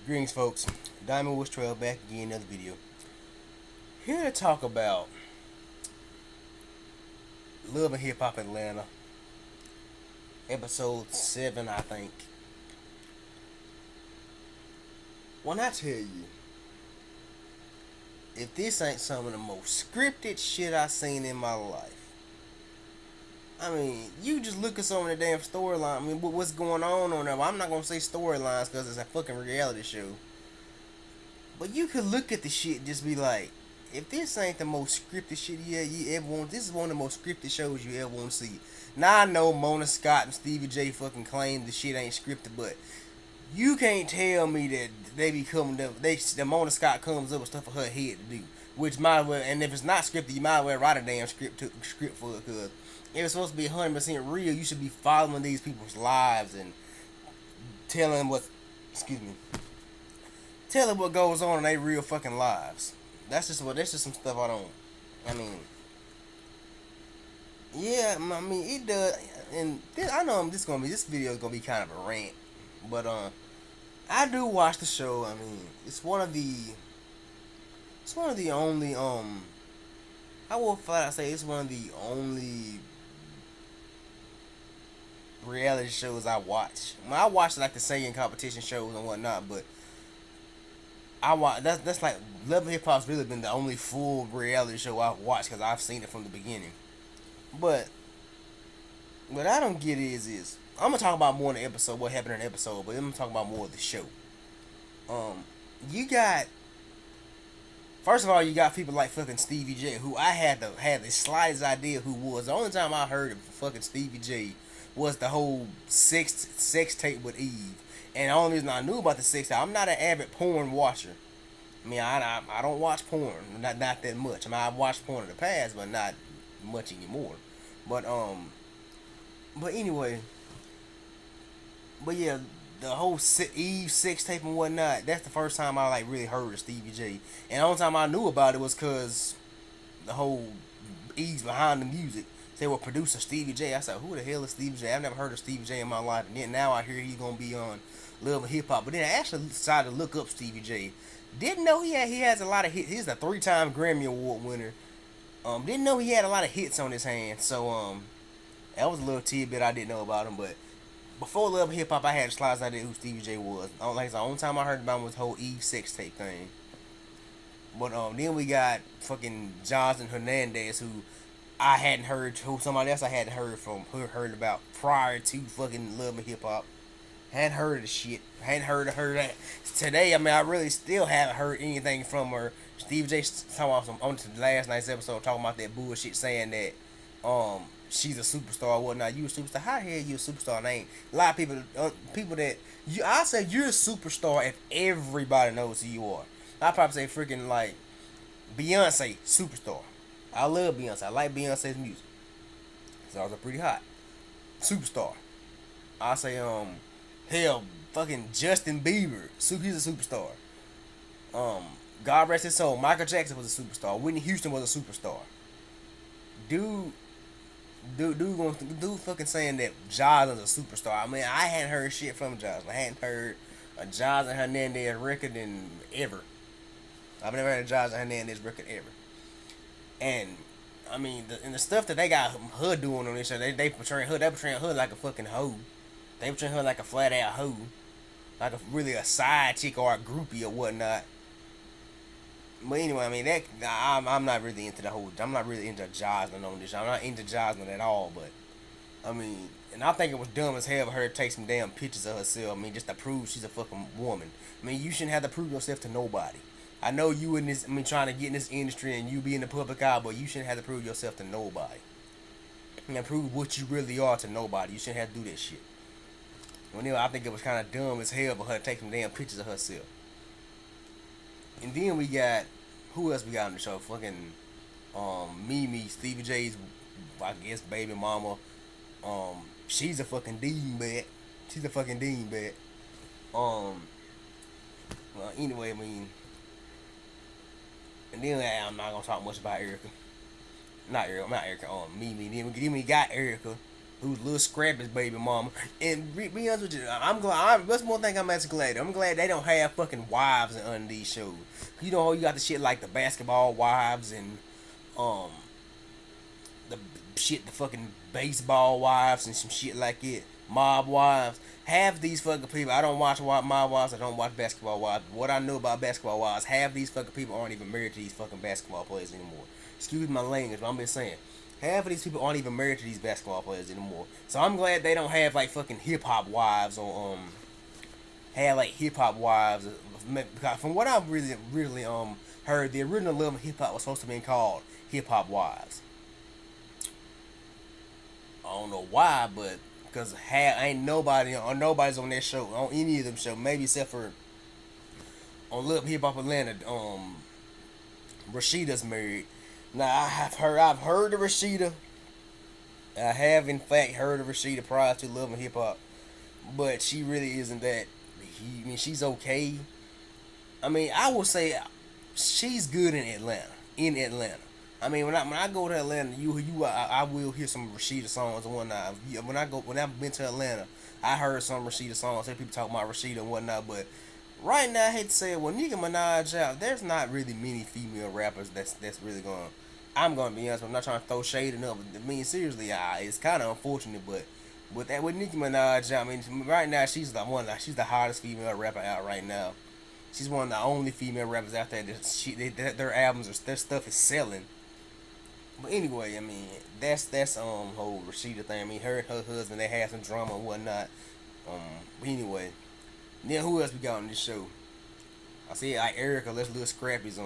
Greetings, folks. Diamond Woods Trail back again, another video. Here to talk about Love and Hip Hop Atlanta, episode 7, I think. When I tell you, if this ain't some of the most scripted shit I seen in my life, I mean, you just look at some of the damn storyline. I mean, what's going on there? Well, I'm not gonna say storylines because it's a fucking reality show. But you could look at the shit and just be like, if this ain't the most scripted shit you ever want, this is one of the most scripted shows you ever want to see. Now I know Mona Scott and Stevie J fucking claim the shit ain't scripted, but you can't tell me that they be coming the Mona Scott comes up with stuff for her head to do. Which might well, and if it's not scripted, you might well write a damn script for it, because if it's supposed to be 100% real, you should be following these people's lives and telling them excuse me, telling what goes on in their real fucking lives. That's just some stuff I don't. I mean, yeah, I mean it does. And I know this video is gonna be kind of a rant, but I do watch the show. I mean, it's one of the only I will flat out say it's one of the only reality shows I watch. I watch like the singing competition shows and whatnot, but I watch that's like Love and Hip Hop's really been the only full reality show I've watched because I've seen it from the beginning. But what I don't get is I'm gonna talk about more in the episode, what happened in the episode, but I'm gonna talk about more of the show. You got First of all, you got people like fucking Stevie J, who I had the slightest idea who was. The only time I heard of fucking Stevie J was the whole sex tape with Eve. And the only reason I knew about the sex tape, I'm not an avid porn watcher. I mean, I don't watch porn, not that much. I mean, I've watched porn in the past, but not much anymore. But anyway, but yeah, the whole Eve sex tape and whatnot. That's the first time I like really heard of Stevie J. And the only time I knew about it was because the whole Eve's behind the music. They were producer Stevie J. I said, who the hell is Stevie J? I've never heard of Stevie J in my life. And then now I hear he's gonna be on Love and Hip Hop. But then I actually decided to look up Stevie J. Didn't know he has a lot of hits. He's a 3-time Grammy Award winner. Didn't know he had a lot of hits on his hands. So that was a little tidbit I didn't know about him. But before Love and Hip Hop, I had a slight idea who Stevie J was. Like the only time I heard about him was the whole Eve sex tape thing. But then we got fucking Jonathan Hernandez, who I hadn't heard, who somebody else I hadn't heard about prior to fucking Love and Hip Hop. Hadn't heard of the shit. Hadn't heard of her that. Today, I mean, I really still haven't heard anything from her. Stevie J talking about on the last night's episode, talking about that bullshit, saying that she's a superstar or whatnot. You a superstar? How the hell you a superstar? And ain't a lot of people that I say you're a superstar if everybody knows who you are. I probably say freaking like Beyonce, superstar. I love Beyonce. I like Beyonce's music. Songs are pretty hot. Superstar. I say hell, fucking Justin Bieber. He's a superstar. God rest his soul. Michael Jackson was a superstar. Whitney Houston was a superstar. Dude fucking saying that Joslyn's a superstar. I mean, I hadn't heard shit from Joslyn. I hadn't heard a Joslyn Hernandez record in ever. I've never heard a Joslyn Hernandez record ever. And I mean, the stuff that they got her doing on this show, they portraying her like a fucking hoe. They portraying her like a flat out hoe, like a side chick or a groupie or whatnot. But anyway, I mean I'm not really into I'm not really into Joslyn on this show. I'm not into Joslyn at all. But I mean, and I think it was dumb as hell for her to take some damn pictures of herself. I mean, just to prove she's a fucking woman. I mean, you shouldn't have to prove yourself to nobody. I know you in this, trying to get in this industry and you be in the public eye, but you shouldn't have to prove yourself to nobody. And prove what you really are to nobody. You shouldn't have to do that shit. Well, anyway, I think it was kind of dumb as hell for her to take some damn pictures of herself. And then we got, who else we got on the show? Fucking Mimi, Stevie J's, I guess, baby mama. She's a fucking dingbat. She's a fucking dingbat. Well, anyway, I mean, and then I'm not gonna talk much about Erica. Not Erica. Mimi. Then we got Erica, who's Lil Scrappy's baby mama. And be honest with you, I'm glad. That's one thing I'm actually glad. I'm glad they don't have fucking wives in these shows. You know, you got the shit like the basketball wives and um the the fucking baseball wives and some shit like it. Mob wives. Half these fucking people, I don't watch mob wives. I don't watch basketball wives. What I know about basketball wives, half these fucking people aren't even married to these fucking basketball players anymore. Excuse my language, but I'm just saying. Half of these people aren't even married to these basketball players anymore. So I'm glad they don't have like fucking hip hop wives or have like hip hop wives. Because from what I've really heard, the original level of hip hop was supposed to be called hip hop wives. I don't know why, but because ain't nobody or nobody's on that show on any of them show, maybe except for on Love Hip Hop Atlanta. Rashida's married. Now I've heard of Rashida. I have in fact heard of Rashida prior to Love and Hip Hop, but she really isn't that. I mean, she's okay. I mean, I will say she's good in Atlanta. In Atlanta. I mean, when I go to Atlanta, I will hear some Rashida songs and whatnot. When I've been to Atlanta, I heard some Rashida songs. I hear people talking about Rashida and whatnot. But right now, I hate to say it, when Nicki Minaj out, there's not really many female rappers that's really going. I'm gonna be honest. I'm not trying to throw shade or nothing. I mean, seriously, it's kind of unfortunate, but with Nicki Minaj, I mean, right now she's the one. She's the hottest female rapper out right now. She's one of the only female rappers out there that their albums or their stuff is selling. But anyway, I mean, that's whole Rashida thing. I mean, her and her husband, they had some drama and whatnot. But anyway, then who else we got on this show? I see like Erica, let's Lil Scrappy's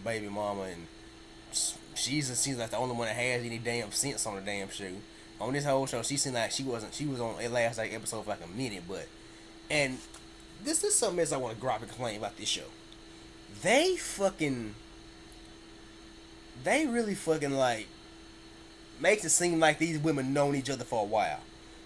baby mama, and she's seems like the only one that has any damn sense on the damn show. On this whole show, she seemed like she was on a last like episode for like a minute, but and this is something else I want to grab and complain about this show. They fucking they really fucking like makes it seem like these women known each other for a while.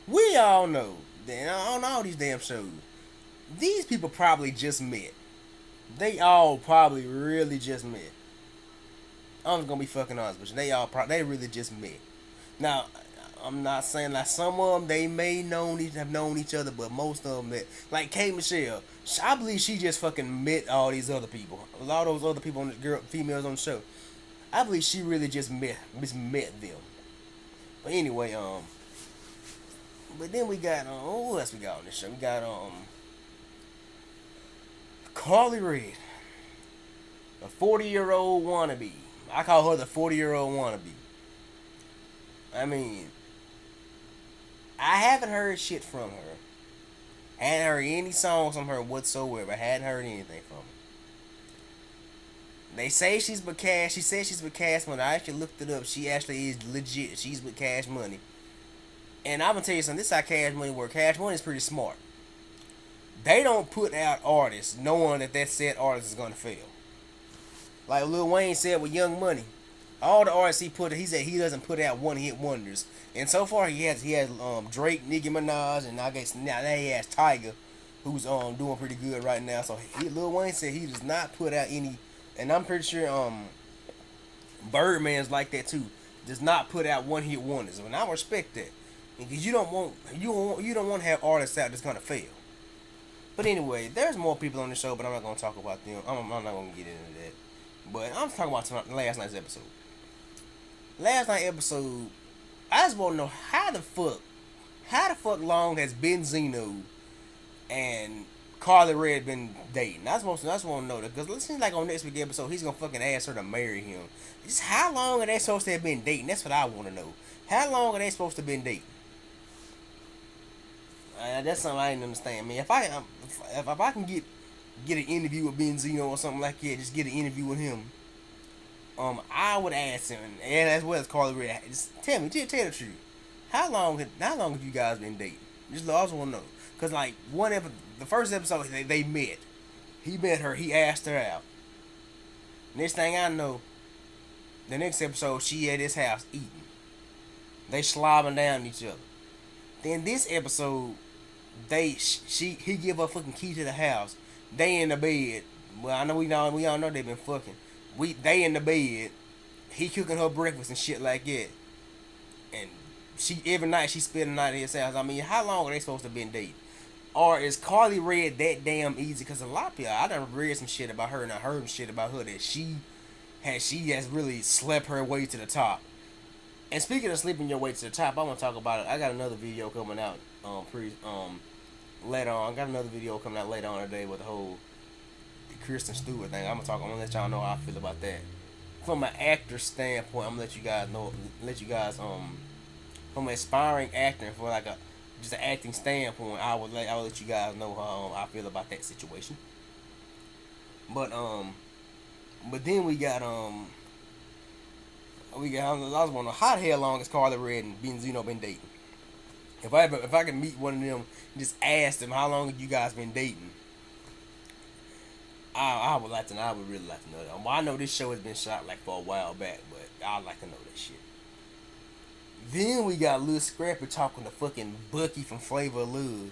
We all know that on all these damn shows, these people probably just met. They all probably really just met. I'm just gonna be fucking honest with you. They really just met. Now, I'm not saying like some of them they may have known each other, but most of them met. Like K Michelle, I believe she just fucking met all these other people. A lot of those other people on the females on the show. I believe she really just met them. But anyway, but then we got who else we got on this show? We got Carly Red, a 40-year-old wannabe. I call her the 40-year-old wannabe. I mean, I haven't heard shit from her. Hadn't heard any songs from her whatsoever. I hadn't heard anything from her. They say she's with Cash. She says she's with Cash Money. I actually looked it up. She actually is legit. She's with Cash Money. And I'm gonna tell you something. This is how Cash Money works. Cash Money is pretty smart. They don't put out artists knowing that said artist is gonna fail. Like Lil Wayne said with Young Money, all the artists he said he doesn't put out one hit wonders. And so far he has Drake, Nicki Minaj, and I guess now he has Tyga, who's doing pretty good right now. So Lil Wayne said he does not put out any, and I'm pretty sure Birdman's like that too. Does not put out one hit wonders, and I respect that because you don't want to have artists out that's gonna fail. But anyway, there's more people on the show, but I'm not gonna talk about them. I'm not gonna get into that. But I'm talking about last night's episode. Last night's episode, I just want to know how the fuck long has Benzino and Carly Red been dating? I just want to know that because it seems like on next week's episode he's gonna fucking ask her to marry him. Just how long are they supposed to have been dating? That's what I want to know. How long are they supposed to have been dating? That's something I didn't understand. I mean, if I can get an interview with Benzino or something like that, just get an interview with him. I would ask him, and as well as Carly Red, just tell the truth. How long have you guys been dating? Just I also want to know, cause like the first episode they met. He met her. He asked her out. Next thing I know, the next episode she at his house eating. They slobbing down each other. Then this episode, he give her fucking key to the house. They in the bed. Well, I know we all know they been fucking. They in the bed. He cooking her breakfast and shit like that. And she every night she spend the night at his house. I mean, how long are they supposed to been dating? Or is Carly Red that damn easy? Because a lot of people, I done read some shit about her and I heard some shit about her that she has really slept her way to the top. And speaking of sleeping your way to the top, I want to talk about it. I got another video coming out later on. I got another video coming out later on today with the whole Kristen Stewart thing. I'm gonna let y'all know how I feel about that. From an actor standpoint, I'm gonna let you guys from an aspiring actor for like a just an acting standpoint, I will let you guys know how I feel about that situation. But but then I was wondering how the hell long has Carly Red and Benzino been dating? If I could meet one of them and just ask them how long have you guys been dating, I would really like to know that. Well, I know this show has been shot like for a while back, but I'd like to know that shit. Then we got Lil Scrappy talking to fucking Bucky from Flavor of Love,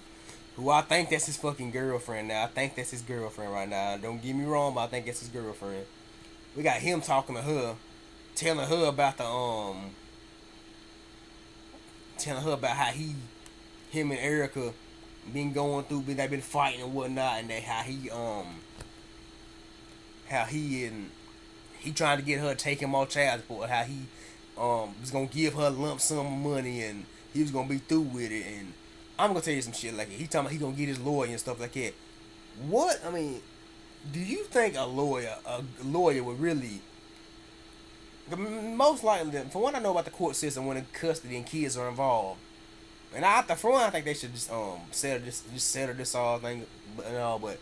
who I think that's his fucking girlfriend now. I think that's his girlfriend right now. Don't get me wrong, but I think that's his girlfriend. We got him talking to her, telling her about telling her about how him and Erica been going through, they've been fighting and whatnot, and that how he trying to get her to take him off child support, how he was gonna give her a lump sum of money and he was gonna be through with it, and I'm gonna tell you some shit like that. He talking about he gonna get his lawyer and stuff like that. What I mean, do you think a lawyer would really? Most likely, from what I know about the court system, when custody and kids are involved, and for one, I think they should just settle this all thing, but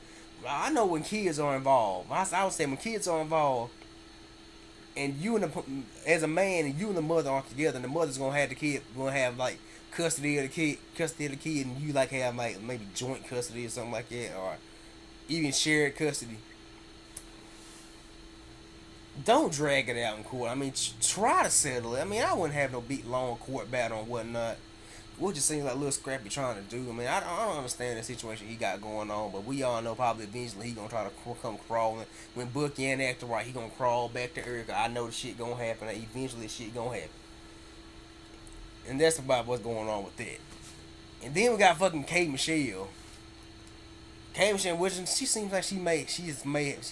I know when kids are involved. I would say when kids are involved, and you and as a man and you and the mother aren't together, and the mother's gonna have the kid, gonna have like custody of the kid, and you like have like maybe joint custody or something like that, or even shared custody. Don't drag it out in court. I mean, try to settle it. I mean, I wouldn't have no big long court battle and whatnot. What just seems like little Scrappy trying to do. I mean, I don't understand the situation he got going on, but we all know probably eventually he gonna try to come crawling. When Bucky ain't acting right, he gonna crawl back to Erica. I know the shit gonna happen. Eventually, the shit gonna happen, and that's about what's going on with that. And then we got fucking Kate Michelle. Kate Michelle, which she seems like she's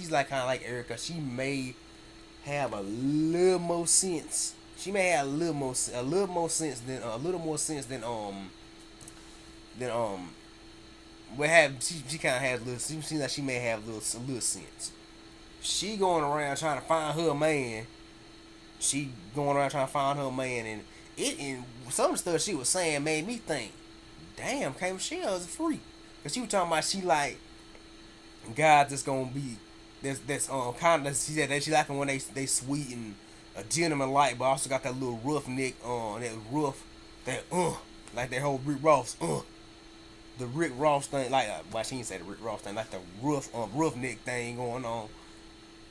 like kind of like Erica. She may have a little more sense. She may have a little more sense than what have she kind of has little. She seems like she may have a little sense. She going around trying to find her man. She going around trying to find her man, and some of the stuff she was saying made me think, damn, K Michelle is a freak. Cause she was talking about she like guys that's gonna be that's kind of, she said that she like them when they sweet and a gentleman like, but also got that little rough neck that rough that like that whole Rick Ross the Rick Ross thing, like well, she didn't say the Rick Ross thing, like the rough neck thing going on,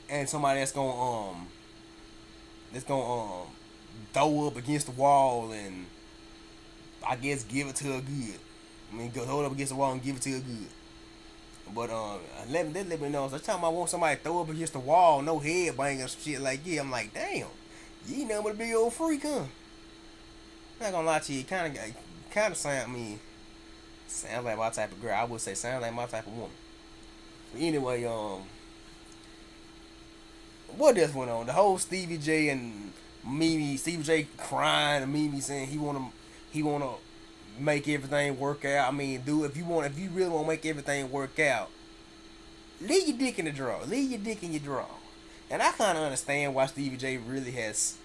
and somebody that's gonna throw up against the wall and I guess give it to her good. I mean, go hold up against the wall and give it to her good. But let me know. So time I want somebody to throw up against the wall, no head banging some shit like yeah. I'm like, damn, you ain't nothing but a big old freak, huh? I'm not gonna lie to you, kind of sound like my type of girl. I would say sound like my type of woman. But anyway, what else went on? The whole Stevie J and Mimi, Stevie J crying and Mimi saying he wanna make everything work out. I mean, dude, if you really want to make everything work out, leave your dick in the drawer. Leave your dick in your drawer. And I kind of understand why Stevie J really has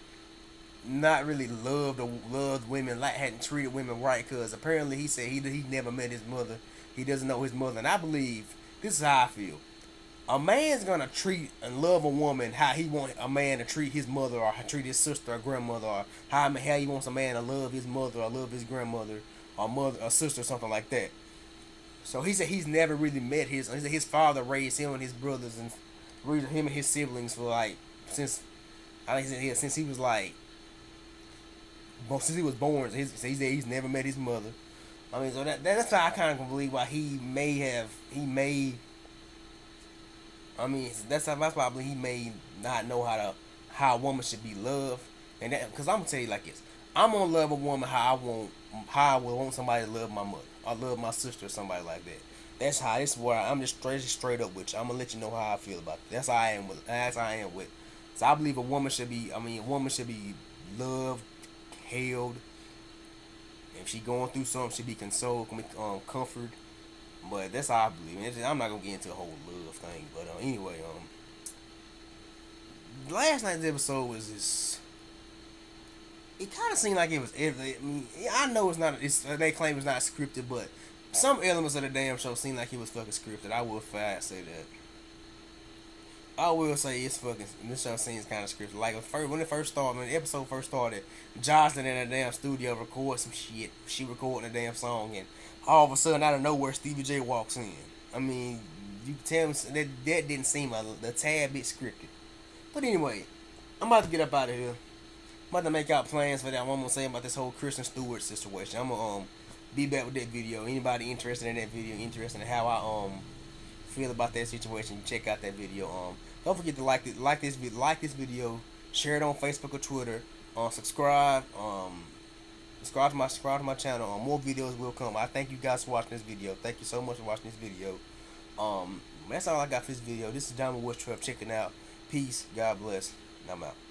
not really loved women, like hadn't treated women right, because apparently he said he never met his mother. He doesn't know his mother, and I believe this is how I feel. A man's gonna treat and love a woman how he want a man to treat his mother or treat his sister or grandmother, or how he wants a man to love his mother or love his grandmother or mother or sister or something like that. So he said he's never really met he said his father raised him and his brothers and raised him and his siblings for like since he was like since he was born. So he said he's never met his mother. I mean, so that's how I kind of believe why he may. I mean, that's why I believe he may not know how a woman should be loved, and that because I'm gonna tell you like this. I'm gonna love a woman how I would want somebody to love my mother. I love my sister or somebody like that. That's how. This is where I'm just straight up with you. I'm gonna let you know how I feel about it. That's how I am with. That's how I am with. So I believe a woman should be. I mean, a woman should be loved, held. If she going through something, she be consoled, comfort. But that's how I believe. I'm not gonna get into a whole love thing. But anyway, last night's episode was just. It kind of seemed like it was. I mean, I know it's not. They claim it's not scripted, but some elements of the damn show seem like it was fucking scripted. I will fast say that. I will say it's fucking. This show seems kind of scripted. Like when it first started, when the episode first started, Jocelyn in a damn studio record some shit. She recording a damn song, and all of a sudden, out of nowhere, Stevie J walks in. I mean, you can tell me that didn't seem a tad bit scripted. But anyway, I'm about to get up out of here. I'm about to make out plans for that. What I'm gonna say about this whole Kristen Stewart situation. I'm gonna be back with that video. Anybody interested in that video, interested in how I feel about that situation, check out that video. Don't forget to like this video, share it on Facebook or Twitter. Subscribe. Subscribe to my channel. More videos will come. I thank you guys for watching this video. Thank you so much for watching this video. That's all I got for this video. This is Diamond Woods Truff checking out. Peace. God bless. And I'm out.